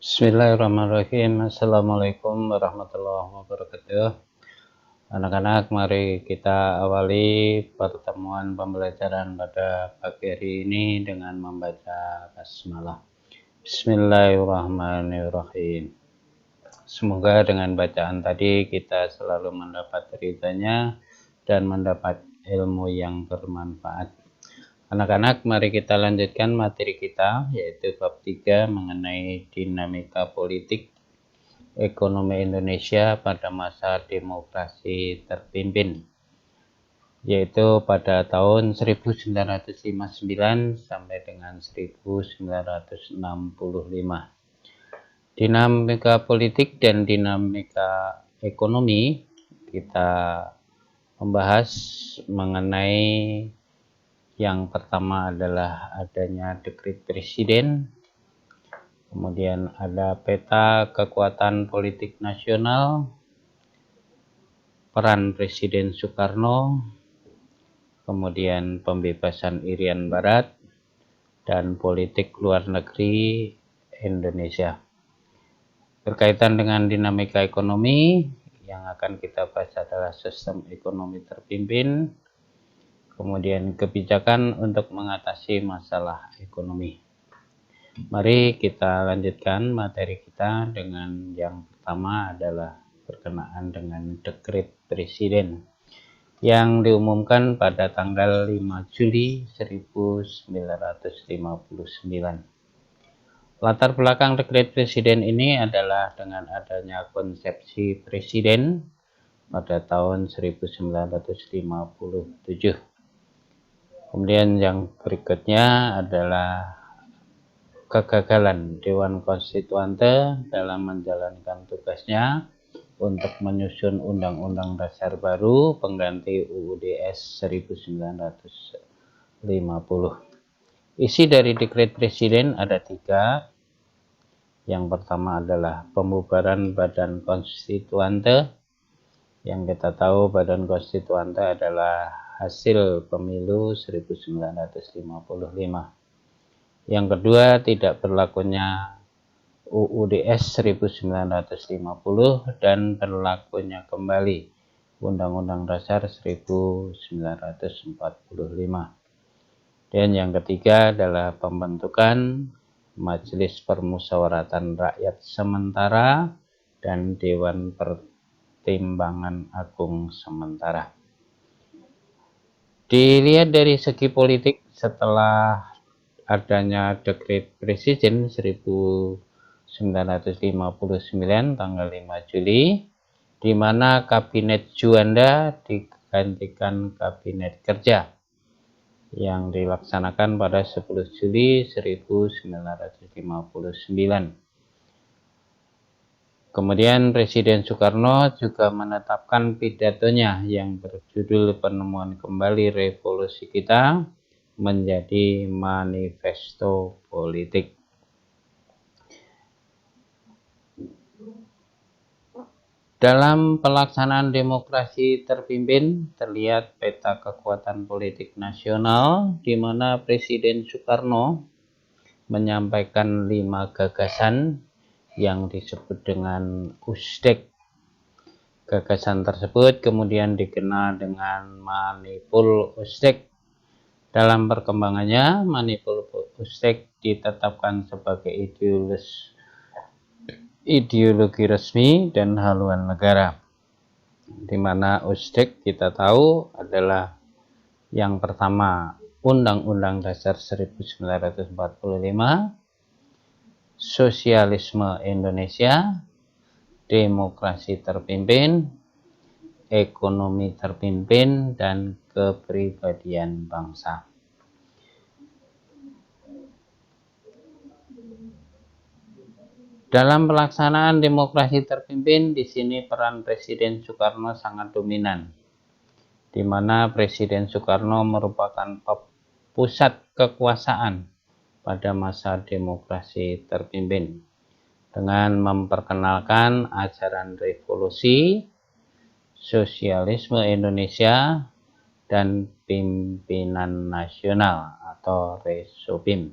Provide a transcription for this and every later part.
Bismillahirrahmanirrahim. Assalamualaikum warahmatullahi wabarakatuh. Anak-anak, mari kita awali pertemuan pembelajaran pada pagi hari ini dengan membaca basmalah. Bismillahirrahmanirrahim. Semoga dengan bacaan tadi kita selalu mendapat ridhanya dan mendapat ilmu yang bermanfaat. Anak-anak, mari kita lanjutkan materi kita, yaitu bab 3 mengenai dinamika politik ekonomi Indonesia pada masa demokrasi terpimpin, yaitu pada tahun 1959 sampai dengan 1965. Dinamika politik dan dinamika ekonomi kita membahas mengenai yang pertama adalah adanya dekret presiden, kemudian ada peta kekuatan politik nasional, peran Presiden Soekarno, kemudian pembebasan Irian Barat, dan politik luar negeri Indonesia. Berkaitan dengan dinamika ekonomi, yang akan kita bahas adalah sistem ekonomi terpimpin, kemudian kebijakan untuk mengatasi masalah ekonomi. Mari kita lanjutkan materi kita dengan yang pertama adalah berkenaan dengan dekret presiden yang diumumkan pada tanggal 5 Juli 1959. Latar belakang dekret presiden ini adalah dengan adanya konsepsi presiden pada tahun 1957. Kemudian yang berikutnya adalah kegagalan Dewan Konstituante dalam menjalankan tugasnya untuk menyusun Undang-Undang Dasar baru pengganti UUD 1950. Isi dari dekret presiden ada 3. Yang pertama adalah pembubaran Badan Konstituante. Yang kita tahu Badan Konstituante adalah hasil pemilu 1955. Yang kedua, tidak berlakunya UUDS 1950 dan berlakunya kembali Undang-Undang Dasar 1945. Dan yang ketiga adalah pembentukan Majelis Permusyawaratan Rakyat Sementara dan Dewan Pertimbangan Agung Sementara. Dilihat dari segi politik, setelah adanya dekret presiden 1959 tanggal 5 Juli, di mana Kabinet Juanda digantikan Kabinet Kerja yang dilaksanakan pada 10 Juli 1959. Kemudian Presiden Soekarno juga menetapkan pidatonya yang berjudul Penemuan Kembali Revolusi Kita menjadi manifesto politik. Dalam pelaksanaan demokrasi terpimpin terlihat peta kekuatan politik nasional di mana Presiden Soekarno menyampaikan 5 gagasan yang disebut dengan USDEK. Gagasan tersebut kemudian dikenal dengan Manipul USDEK. Dalam perkembangannya, Manipul USDEK ditetapkan sebagai ideologi resmi dan haluan negara, di mana USDEK kita tahu adalah yang pertama Undang-Undang Dasar 1945, Sosialisme Indonesia, Demokrasi Terpimpin, Ekonomi Terpimpin, dan Kepribadian Bangsa. Dalam pelaksanaan demokrasi terpimpin, di sini peran Presiden Soekarno sangat dominan, di mana Presiden Soekarno merupakan pusat kekuasaan pada masa demokrasi terpimpin dengan memperkenalkan ajaran revolusi, sosialisme Indonesia, dan pimpinan nasional atau Resopim.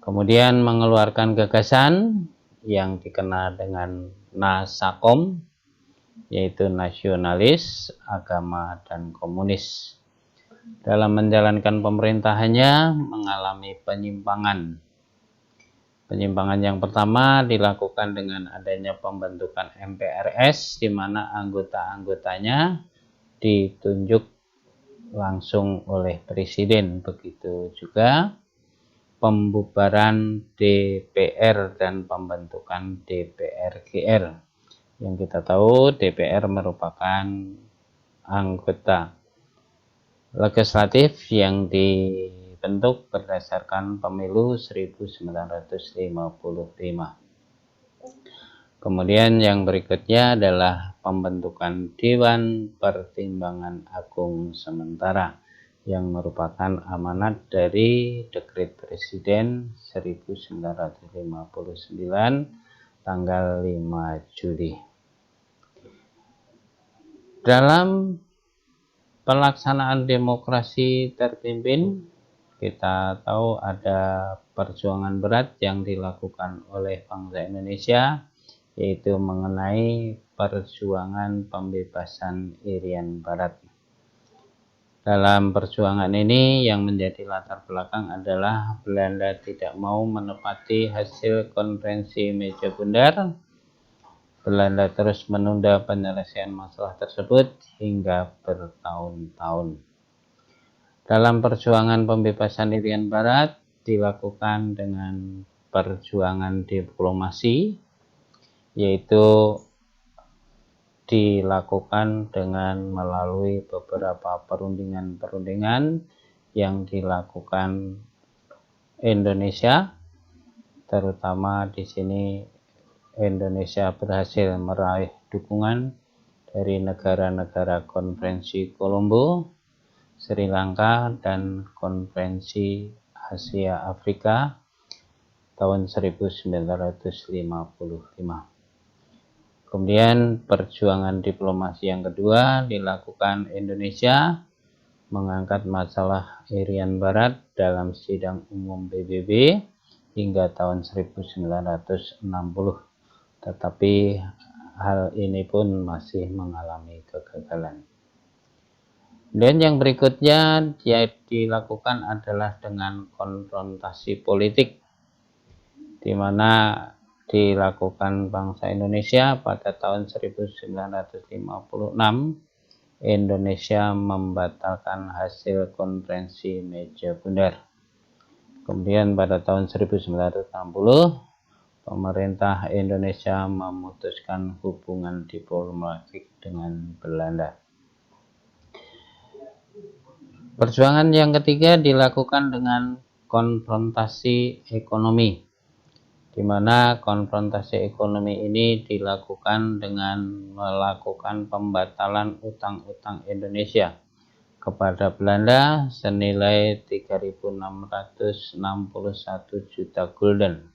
Kemudian mengeluarkan gagasan yang dikenal dengan Nasakom, yaitu nasionalis, agama, dan komunis. Dalam menjalankan pemerintahannya mengalami penyimpangan. Penyimpangan yang pertama dilakukan dengan adanya pembentukan MPRS, di mana anggota-anggotanya ditunjuk langsung oleh presiden. Begitu juga pembubaran DPR dan pembentukan DPR-GR. Yang kita tahu DPR merupakan anggota legislatif yang dibentuk berdasarkan pemilu 1955. Kemudian yang berikutnya adalah pembentukan Dewan Pertimbangan Agung Sementara yang merupakan amanat dari Dekret Presiden 1959 tanggal 5 Juli. Dalam pelaksanaan demokrasi terpimpin, kita tahu ada perjuangan berat yang dilakukan oleh bangsa Indonesia, yaitu mengenai perjuangan pembebasan Irian Barat. Dalam perjuangan ini yang menjadi latar belakang adalah Belanda tidak mau menepati hasil konferensi meja bundar. Belanda terus menunda penyelesaian masalah tersebut hingga bertahun-tahun. Dalam perjuangan pembebasan Irian Barat dilakukan dengan perjuangan diplomasi, yaitu dilakukan dengan melalui beberapa perundingan-perundingan yang dilakukan Indonesia, terutama di sini Indonesia berhasil meraih dukungan dari negara-negara Konferensi Kolombo, Sri Lanka, dan Konferensi Asia Afrika tahun 1955. Kemudian perjuangan diplomasi yang kedua dilakukan Indonesia mengangkat masalah Irian Barat dalam sidang umum PBB hingga tahun 1960. Tetapi hal ini pun masih mengalami kegagalan. Dan yang berikutnya dilakukan adalah dengan konfrontasi politik, di mana dilakukan bangsa Indonesia pada tahun 1956. Indonesia membatalkan hasil konferensi meja bundar. Kemudian pada tahun 1960 pemerintah Indonesia memutuskan hubungan diplomatik dengan Belanda. Perjuangan yang ketiga dilakukan dengan konfrontasi ekonomi, di mana konfrontasi ekonomi ini dilakukan dengan melakukan pembatalan utang-utang Indonesia kepada Belanda senilai 3.661 juta gulden.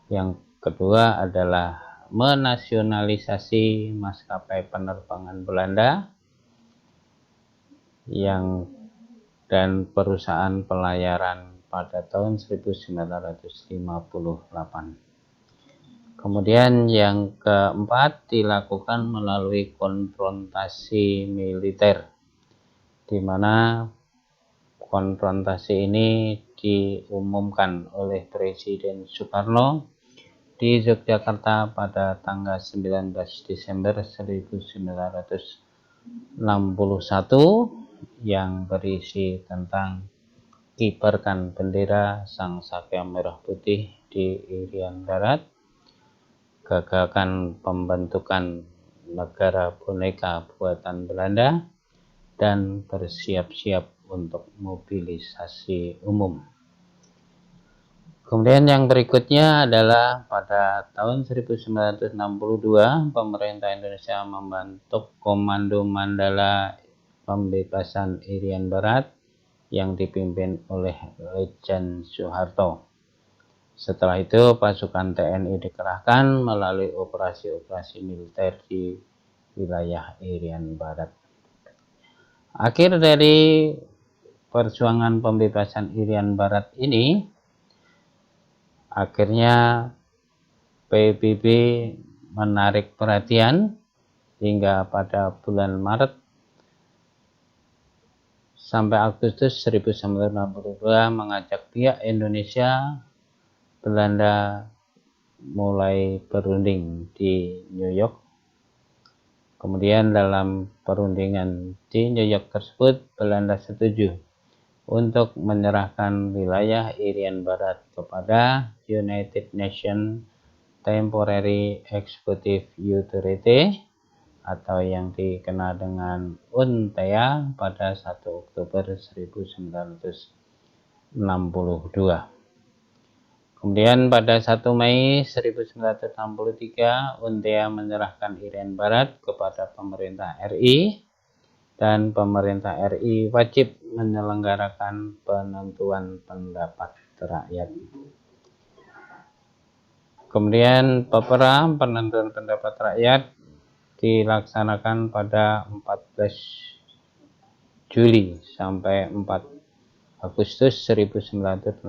Yang kedua adalah menasionalisasi maskapai penerbangan Belanda dan perusahaan pelayaran pada tahun 1958. Kemudian yang keempat dilakukan melalui konfrontasi militer, di mana konfrontasi ini diumumkan oleh Presiden Soekarno di Yogyakarta pada tanggal 19 Desember 1961 yang berisi tentang kibarkan bendera Sang Saka Merah Putih di Irian Barat, gagalkan pembentukan negara boneka buatan Belanda, dan bersiap-siap untuk mobilisasi umum. Kemudian yang berikutnya adalah pada tahun 1962 pemerintah Indonesia membentuk Komando Mandala Pembebasan Irian Barat yang dipimpin oleh Lejen Soeharto. Setelah itu pasukan TNI dikerahkan melalui operasi-operasi militer di wilayah Irian Barat. Akhir dari perjuangan pembebasan Irian Barat ini, akhirnya PBB menarik perhatian hingga pada bulan Maret sampai Agustus 1962 mengajak pihak Indonesia, Belanda mulai berunding di New York. Kemudian dalam perundingan di New York tersebut, Belanda setuju untuk menyerahkan wilayah Irian Barat kepada United Nations Temporary Executive Authority atau yang dikenal dengan UNTEA pada 1 Oktober 1962. Kemudian pada 1 Mei 1963 UNTEA menyerahkan Irian Barat kepada pemerintah RI dan pemerintah RI wajib menyelenggarakan penentuan pendapat rakyat. Kemudian peperangan penentuan pendapat rakyat dilaksanakan pada 14 Juli sampai 4 Agustus 1969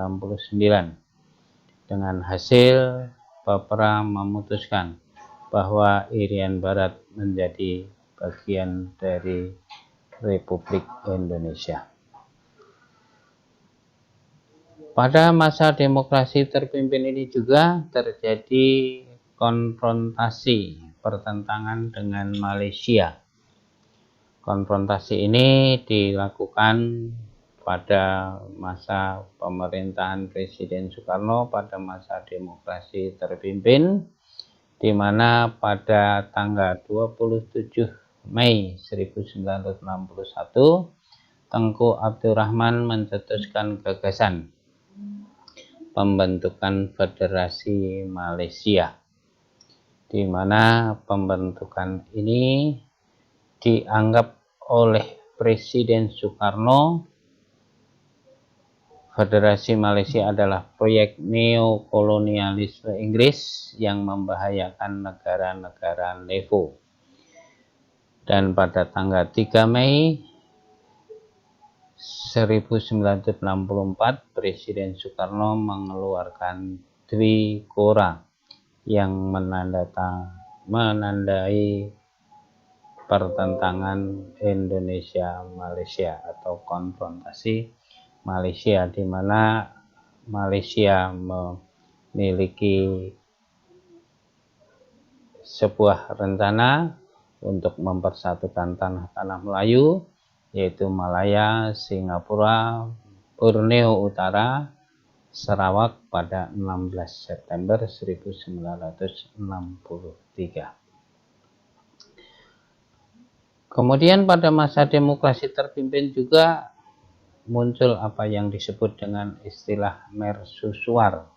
dengan hasil peperangan memutuskan bahwa Irian Barat menjadi bagian dari Republik Indonesia. Pada masa demokrasi terpimpin ini juga terjadi konfrontasi pertentangan dengan Malaysia. Konfrontasi ini dilakukan pada masa pemerintahan Presiden Soekarno pada masa demokrasi terpimpin, di mana pada tanggal 27 Mei 1961 Tengku Abdurrahman mencetuskan gagasan pembentukan Federasi Malaysia, di mana pembentukan ini dianggap oleh Presiden Soekarno Federasi Malaysia adalah proyek neokolonialisme Inggris yang membahayakan negara-negara NEVO. Dan pada tanggal 3 Mei 1964 Presiden Soekarno mengeluarkan Dwikora yang menandai pertentangan Indonesia-Malaysia atau konfrontasi Malaysia, di mana Malaysia memiliki sebuah rencana untuk mempersatukan tanah-tanah Melayu, yaitu Malaya, Singapura, Borneo Utara, Sarawak pada 16 September 1963. Kemudian pada masa demokrasi terpimpin juga muncul apa yang disebut dengan istilah mercusuar.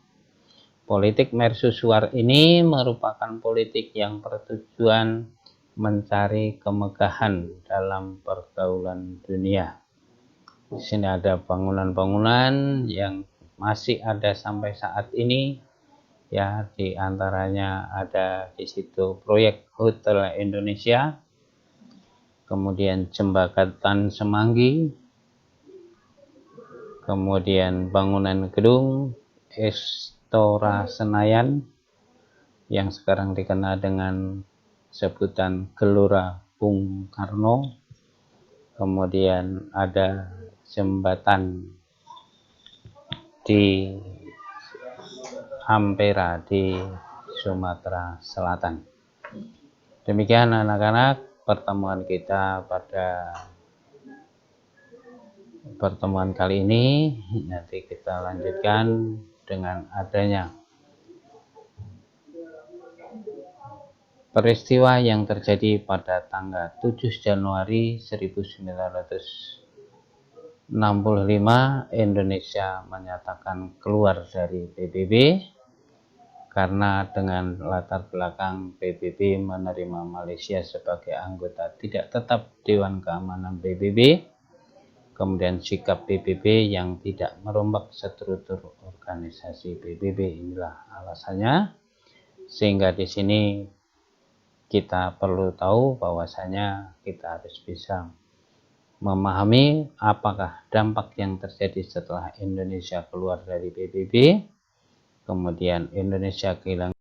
Politik mercusuar ini merupakan politik yang bertujuan mencari kemegahan dalam pergaulan dunia. Di sini ada bangunan-bangunan yang masih ada sampai saat ini, ya, di antaranya ada di situ proyek Hotel Indonesia, kemudian Jembatan Semanggi, kemudian bangunan gedung Istora Senayan yang sekarang dikenal dengan sebutan Gelora Bung Karno, kemudian ada jembatan di Ampera di Sumatera Selatan. Demikian anak-anak pertemuan kita pada pertemuan kali ini. Nanti kita lanjutkan dengan adanya peristiwa yang terjadi pada tanggal 7 Januari 1965, Indonesia menyatakan keluar dari PBB karena dengan latar belakang PBB menerima Malaysia sebagai anggota tidak tetap Dewan Keamanan PBB, kemudian sikap PBB yang tidak merombak struktur organisasi PBB, inilah alasannya. Sehingga di sini kita perlu tahu bahwasanya kita harus bisa memahami apakah dampak yang terjadi setelah Indonesia keluar dari PBB, kemudian Indonesia kehilangan